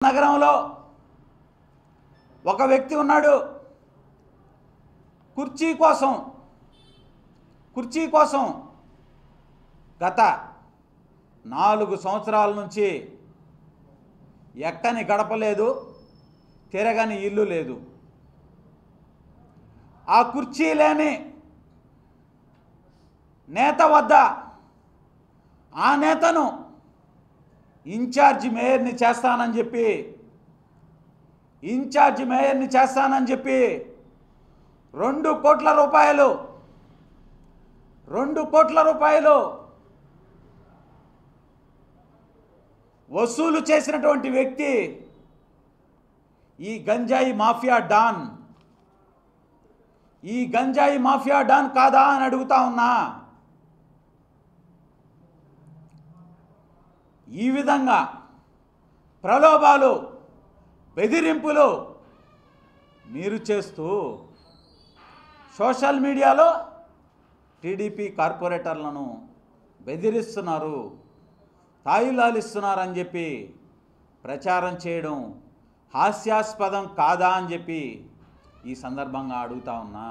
నగరంలో ఒక వ్యక్తి ఉన్నాడు. కుర్చీ కోసం గత 4 సంవత్సరాల నుంచి ఎక్కని గడప లేదు, తిరగని ఇల్లు లేదు. ఆ కుర్చీ లేని నేత వద్ద ఆ నేతను ఇన్ఛార్జ్ మేయర్ని చేస్తానని చెప్పి 2 కోట్ల రూపాయలు వసూలు చేసినటువంటి వ్యక్తి ఈ గంజాయి మాఫియా డాన్ కాదా అని అడుగుతా ఉన్నా. ఈ విధంగా ప్రలోభాలు, బెదిరింపులు మీరు చేస్తూ సోషల్ మీడియాలో టీడీపీ కార్పొరేటర్లను బెదిరిస్తున్నారు, తాయిలాలిస్తున్నారని చెప్పి ప్రచారం చేయడం హాస్యాస్పదం కాదా అని చెప్పి ఈ సందర్భంగా అడుగుతా ఉన్నా.